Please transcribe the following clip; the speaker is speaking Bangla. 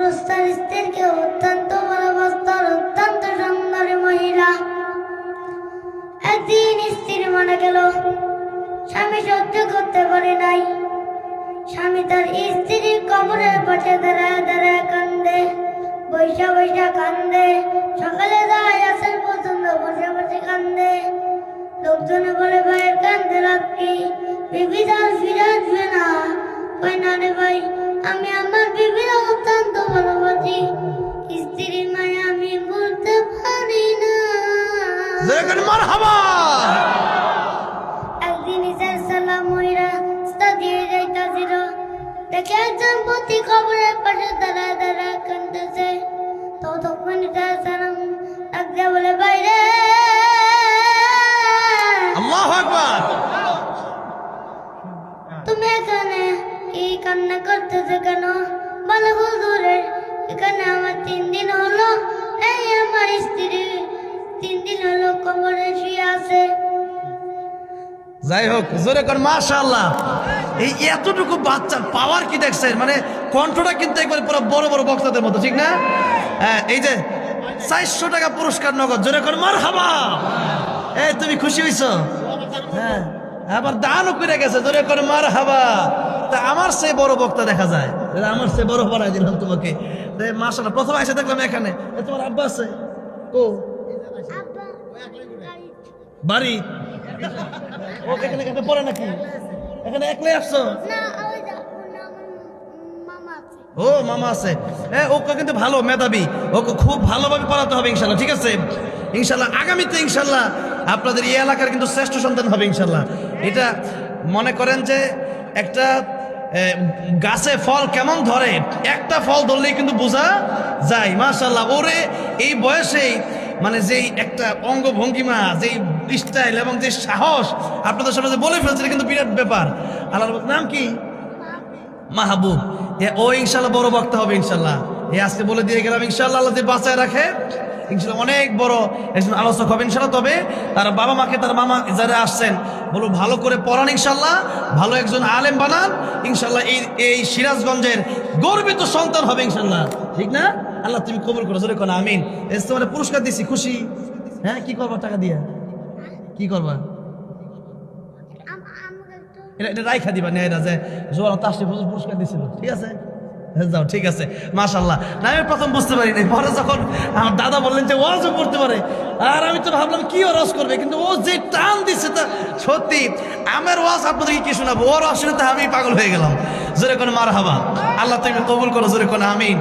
অবস্থার স্ত্রীকে অত্যন্ত ভালোবাসতার অত্যন্ত সুন্দরী মহিলা। একদিন স্ত্রী মারা গেল। স্বামী সহ্য করতে পারে নাই। স্বামী তার স্ত্রীর কবরের পাশে দাঁড়ায় দাঁড়ায় কান্দে, বৈশা বৈশা কান্দে। সকালে যায় আসর পর্যন্ত বসে বসে কান্দে। লোকজনে বলে, ভাইয়ের কান্দে লাভ কি? বিবি তার ফিরে আসবে না। কই না রে ভাই, আমি আমার বিবির অত্যন্ত ভালোবাসি। স্ত্রীর মায়া আমি বলতে পারি না। মারহাবা। একদিন ঈশার সালাম মহিলা দিয়ে যাইতাছিল। দেখে একজন পতি কবরের পাশে দাঁড়ায় দাঁড়ায় কান্দতেছে। ততক্ষণ ঈশার সালাম ডাক দিয়ে বলে, বাইরে। আল্লাহু আকবার। তুমি এখানে কি কান্না করতেছো কেন? বলে, হুজুরের এখানে আমার 3 দিন হলো, এই আমার স্ত্রী 3 দিন হলো কবরে শুয়ে আছে। যাই হোক, জোরে কর মাশাআল্লাহ। এই এতটুকু বাচ্চার পাওয়ার কি দেখছেন? মানে কণ্ঠটা কিন্তু একবার পুরো বড় বড় বক্তাদের মতো, ঠিক না? হ্যাঁ, এই যে 400 টাকা পুরস্কার নগদ। জোরে কর মারহাবা। এই তুমি খুশি হইছো? হ্যাঁ, আবার দানও করে গেছে। জোরে কর মারহাবা। তা আমার সে বড় বক্তা দেখা যায়, আমার সে বড় বানাই দিলাম তোমাকে। মাশাআল্লাহ, প্রথম এসে দেখলাম এখানে। তোমার আব্বা আছে ও বাড়ি? ও এখানে এখানে পড়ে নাকি? এখানে একলাই আসছো? না, ওই যে মামা আছে। ও মামা আছে। হ্যাঁ, ওকে কিন্তু ভালো মেধাবী, ওকে খুব ভালোভাবে পড়াতে হবে ইনশাল্লাহ। ঠিক আছে, ইনশাল্লাহ আগামীতে ইনশাল্লাহ আপনাদের এই এলাকার কিন্তু শ্রেষ্ঠ সন্তান হবে ইনশাল্লাহ। এটা মনে করেন যে একটা গাছে ফল কেমন ধরে, একটা ফল ধরলেই কিন্তু বোঝা যায়। মাশাল্লাহ, ওরে এই বয়সেই মানে যেই একটা অঙ্গভঙ্গিমা, যেই স্টাইল এবং যে সাহস আপনাদের সামনে যে বলে ফেলছে, কিন্তু বিরাট ব্যাপার। আল্লাহর নাম কি? মাহবুব। ও ইনশাল্লাহ বড় বক্তা হবে ইনশাল্লাহ। আজকে বলে দিয়ে গেলাম ইনশাল্লাহ, আল্লাহ যদি বাঁচায় রাখে ইনশাল্লাহ অনেক বড় একজন আলোচক হবে ইনশাল্লাহ। তবে তার বাবা মাকে, তার মামা যারা আসছেন, বলো ভালো করে পড়ান ইনশাল্লাহ, ভালো একজন আলেম বানান ইনশাল্লাহ। এই সিরাজগঞ্জের গর্বিত সন্তান হবে ইনশাল্লাহ, ঠিক না? আল্লাহ তুমি কবুল করো, জোরে কোন আমিন। তোমার পুরস্কার দিছি, খুশি? হ্যাঁ, কি করবা টাকা দিয়া? কি করবা? এটা রাইখা দিবা নেয় না, যে জোয়ার তাসটি পুরস্কার দিছিল। ঠিক আছে, যাও, ঠিক আছে মাশাআল্লাহ। না, আমি প্রথম বুঝতে পারি নাই, পরে যখন আমার দাদা বললেন যে ওয়াজও করতে পারে, আর আমি তো ভাবলাম কি ওয়াজ করবে, কিন্তু ও যে টান দিচ্ছে তা সত্যি। আমার ওয়াজ আপনাদেরকে কি শোনাবো, ওর ওয়াজ শুনে তো আমি পাগল হয়ে গেলাম। জোরে কোন মারহাবা। আল্লাহ তুমি কবুল করো, জোরে কোন আমিন।